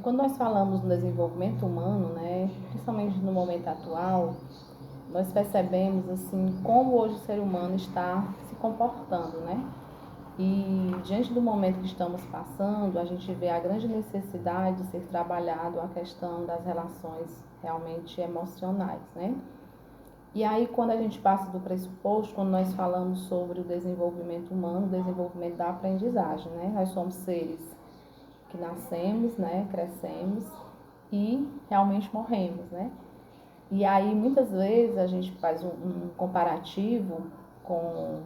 Quando nós falamos no desenvolvimento humano, né, principalmente no momento atual, nós percebemos assim como hoje o ser humano está se comportando, né? E diante do momento que estamos passando, a gente vê a grande necessidade de ser trabalhado a questão das relações realmente emocionais, né? E aí, quando a gente passa do pressuposto, quando nós falamos sobre o desenvolvimento humano, o desenvolvimento da aprendizagem, né? Nós somos seres que nascemos, né? Crescemos e realmente morremos, né? E aí, muitas vezes, a gente faz um comparativo com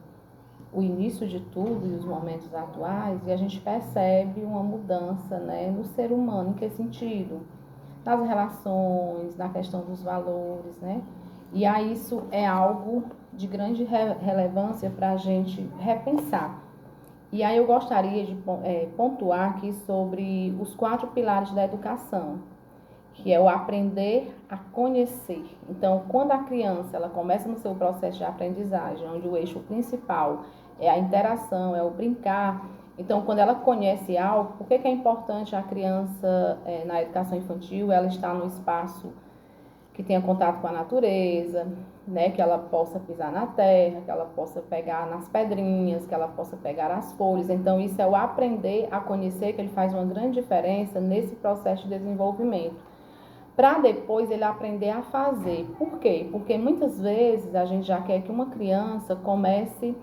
o início de tudo e os momentos atuais e a gente percebe uma mudança, né, no ser humano. Em que sentido? Nas relações, na questão dos valores, né? E aí isso é algo de grande relevância para a gente repensar. E aí eu gostaria de pontuar aqui sobre os 4 pilares da educação, que é o aprender a conhecer. Então, quando a criança ela começa no seu processo de aprendizagem, onde o eixo principal é a interação, é o brincar. Então, quando ela conhece algo, por que é importante a criança, na educação infantil, ela estar no espaço que tenha contato com a natureza, né, que ela possa pisar na terra, que ela possa pegar nas pedrinhas, que ela possa pegar as folhas. Então, isso é o aprender a conhecer, que ele faz uma grande diferença nesse processo de desenvolvimento, para depois ele aprender a fazer. Por quê? Porque muitas vezes a gente já quer que uma criança comece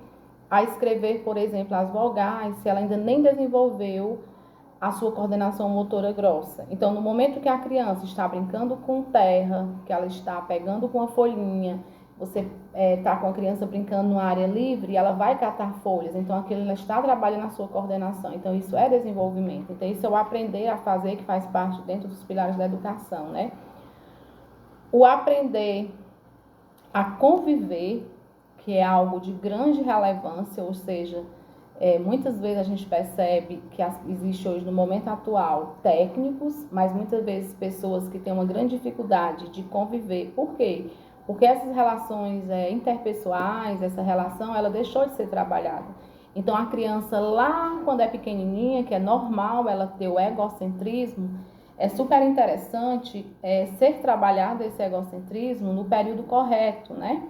a escrever, por exemplo, as vogais, se ela ainda nem desenvolveu a sua coordenação motora grossa. Então, no momento que a criança está brincando com terra, que ela está pegando com a folhinha, você está com a criança brincando numa área livre, ela vai catar folhas. Então, aquilo ela está trabalhando na sua coordenação. Então, isso é desenvolvimento. Então, isso é o aprender a fazer, que faz parte dentro dos pilares da educação, né? O aprender a conviver, que é algo de grande relevância, ou seja, muitas vezes a gente percebe que existe hoje no momento atual técnicos, mas muitas vezes pessoas que têm uma grande dificuldade de conviver. Por quê? Porque essas relações interpessoais, essa relação, ela deixou de ser trabalhada. Então a criança lá quando é pequenininha, que é normal ela ter o egocentrismo, é super interessante ser trabalhado esse egocentrismo no período correto, né?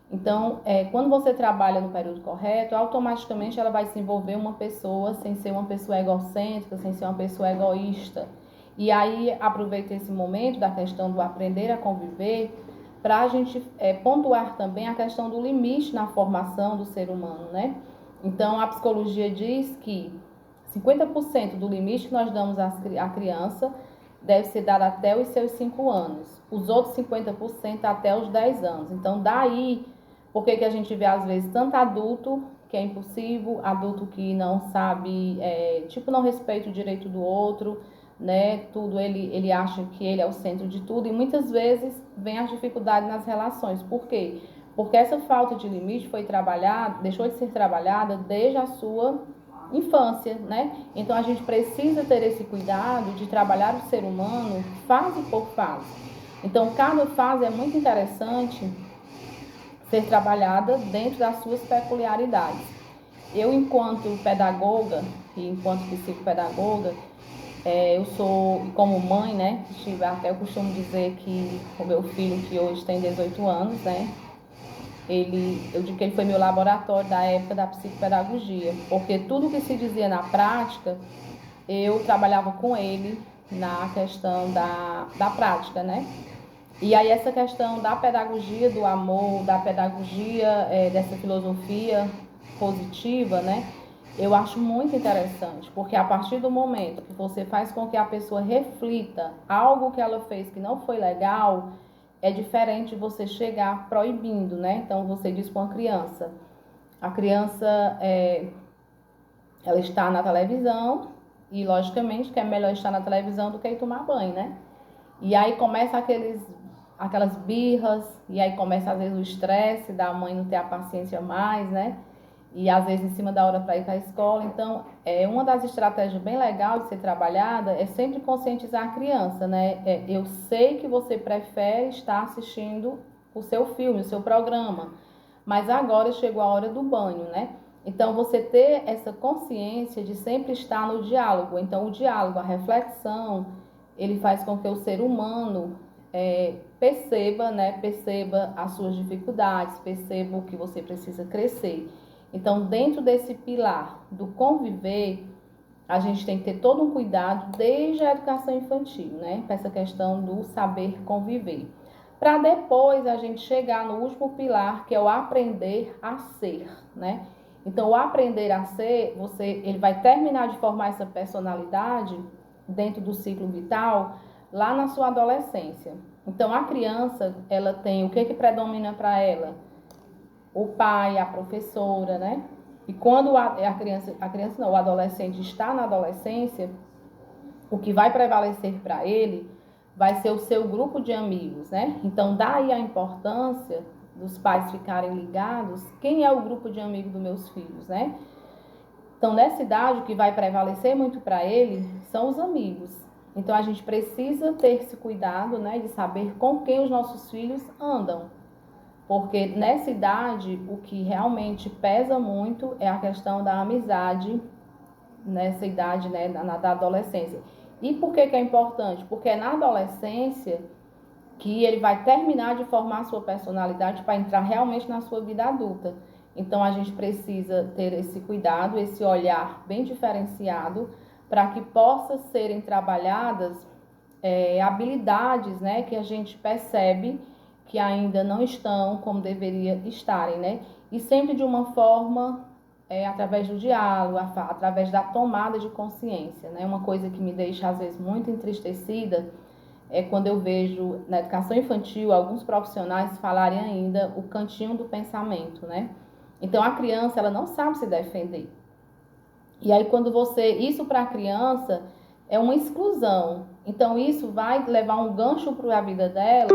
Então, quando você trabalha no período correto, automaticamente ela vai se envolver uma pessoa sem ser uma pessoa egocêntrica, sem ser uma pessoa egoísta. E aí, aproveita esse momento da questão do aprender a conviver para a gente pontuar também a questão do limite na formação do ser humano, né? Então, a psicologia diz que 50% do limite que nós damos à criança deve ser dado até os seus 5 anos. Os outros 50% até os 10 anos. Então, daí, por que a gente vê, às vezes, tanto adulto que é impulsivo, adulto que não sabe, não respeita o direito do outro, né? Tudo ele acha que ele é o centro de tudo. E muitas vezes vem as dificuldades nas relações. Por quê? Porque essa falta de limite foi trabalhada, deixou de ser trabalhada desde a sua infância, né? Então a gente precisa ter esse cuidado de trabalhar o ser humano fase por fase. Então cada fase é muito interessante ser trabalhada dentro das suas peculiaridades. Eu, enquanto pedagoga e enquanto psicopedagoga, eu sou, como mãe, né? Até eu costumo dizer que o meu filho, que hoje tem 18 anos, né? Eu digo que ele foi meu laboratório da época da psicopedagogia, porque tudo que se dizia na prática, eu trabalhava com ele na questão da prática, né? E aí essa questão da pedagogia do amor, da pedagogia dessa filosofia positiva, né? Eu acho muito interessante, porque a partir do momento que você faz com que a pessoa reflita algo que ela fez que não foi legal, é diferente de você chegar proibindo, né? Então você diz para uma criança, a criança ela está na televisão e logicamente que é melhor estar na televisão do que ir tomar banho, né? E aí começa aquelas birras, e aí começa às vezes o estresse da mãe não ter a paciência mais, né? E às vezes em cima da hora para ir para a escola. Então, uma das estratégias bem legais de ser trabalhada é sempre conscientizar a criança, né? Eu sei que você prefere estar assistindo o seu filme, o seu programa, mas agora chegou a hora do banho, né? Então, você ter essa consciência de sempre estar no diálogo. Então, o diálogo, a reflexão, ele faz com que o ser humano perceba, né? Perceba as suas dificuldades, perceba o que você precisa crescer. Então, dentro desse pilar do conviver, a gente tem que ter todo um cuidado desde a educação infantil, né? Para essa questão do saber conviver. Para depois a gente chegar no último pilar, que é o aprender a ser, né? Então, o aprender a ser, ele vai terminar de formar essa personalidade dentro do ciclo vital lá na sua adolescência. Então, a criança, ela tem o que predomina para ela? O pai, a professora, né? E quando o adolescente está na adolescência, o que vai prevalecer para ele vai ser o seu grupo de amigos, né? Então, daí a importância dos pais ficarem ligados, quem é o grupo de amigos dos meus filhos, né? Então, nessa idade, o que vai prevalecer muito para ele são os amigos. Então, a gente precisa ter esse cuidado, né, de saber com quem os nossos filhos andam. Porque nessa idade, o que realmente pesa muito é a questão da amizade, nessa idade, né, da adolescência. E por que é importante? Porque é na adolescência que ele vai terminar de formar a sua personalidade para entrar realmente na sua vida adulta. Então, a gente precisa ter esse cuidado, esse olhar bem diferenciado, para que possa serem trabalhadas habilidades, né, que a gente percebe que ainda não estão como deveria estarem, né? E sempre de uma forma, através do diálogo, através da tomada de consciência, né? Uma coisa que me deixa, às vezes, muito entristecida é quando eu vejo na educação infantil alguns profissionais falarem ainda o cantinho do pensamento, né? Então, a criança, ela não sabe se defender. E aí, isso para a criança é uma exclusão. Então, isso vai levar um gancho para a vida dela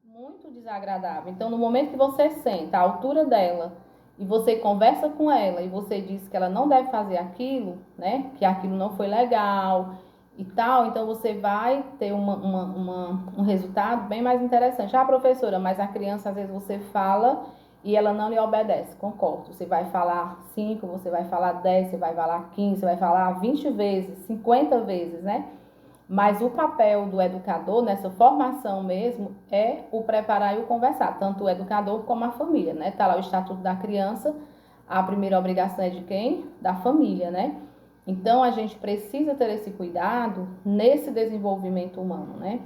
muito desagradável. Então, no momento que você senta à altura dela e você conversa com ela e você diz que ela não deve fazer aquilo, né? Que aquilo não foi legal e tal, então você vai ter um resultado bem mais interessante. Ah, professora, mas a criança, às vezes, você fala e ela não lhe obedece. Concordo. Você vai falar 5, você vai falar 10, você vai falar 15, você vai falar 20 vezes, 50 vezes, né? Mas o papel do educador nessa formação mesmo é o preparar e o conversar, tanto o educador como a família, né? Tá lá o Estatuto da Criança, a primeira obrigação é de quem? Da família, né? Então, a gente precisa ter esse cuidado nesse desenvolvimento humano, né?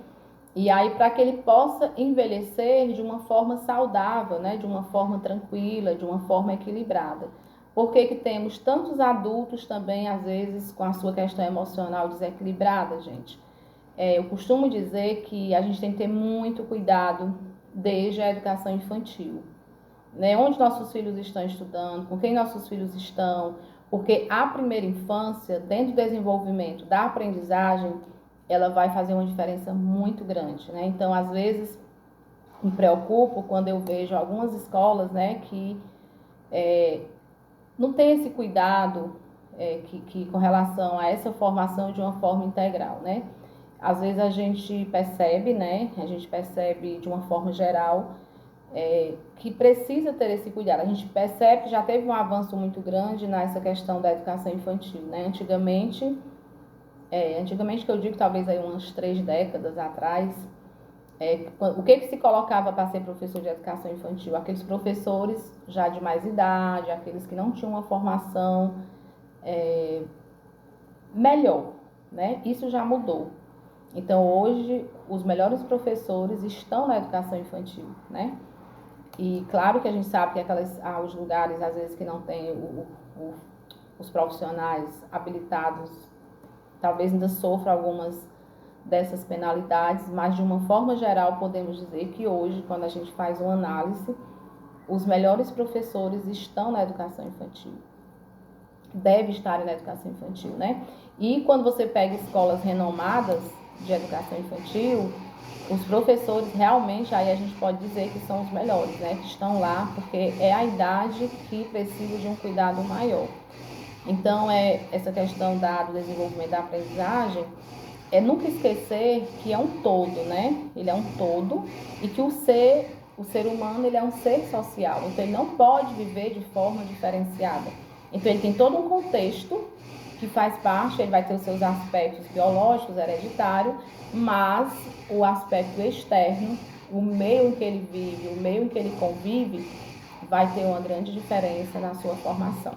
E aí, para que ele possa envelhecer de uma forma saudável, né? De uma forma tranquila, de uma forma equilibrada. Por que temos tantos adultos também, às vezes, com a sua questão emocional desequilibrada, gente? Eu costumo dizer que a gente tem que ter muito cuidado desde a educação infantil, né? Onde nossos filhos estão estudando, com quem nossos filhos estão, porque a primeira infância, dentro do desenvolvimento da aprendizagem, ela vai fazer uma diferença muito grande, né? Então, às vezes, me preocupo quando eu vejo algumas escolas, né, que não tem esse cuidado que com relação a essa formação de uma forma integral, né? Às vezes a gente percebe, né? A gente percebe de uma forma geral que precisa ter esse cuidado. A gente percebe que já teve um avanço muito grande nessa questão da educação infantil, né? Antigamente que eu digo talvez aí umas 3 décadas atrás, o que se colocava para ser professor de educação infantil? Aqueles professores já de mais idade, aqueles que não tinham uma formação melhor, né? Isso já mudou. Então, hoje, os melhores professores estão na educação infantil, né? E claro que a gente sabe que os lugares, às vezes, que não tem os profissionais habilitados, talvez ainda sofram algumas dessas penalidades, mas de uma forma geral podemos dizer que hoje, quando a gente faz uma análise, os melhores professores estão na educação infantil. Deve estar na educação infantil, né? E quando você pega escolas renomadas de educação infantil, os professores realmente, aí a gente pode dizer que são os melhores, né? Que estão lá porque é a idade que precisa de um cuidado maior. Então, essa questão do desenvolvimento da aprendizagem é nunca esquecer que é um todo, né? Ele é um todo e que o ser o ser humano ele é um ser social, então ele não pode viver de forma diferenciada. Então ele tem todo um contexto que faz parte, ele vai ter os seus aspectos biológicos, hereditários, mas o aspecto externo, o meio em que ele vive, o meio em que ele convive, vai ter uma grande diferença na sua formação.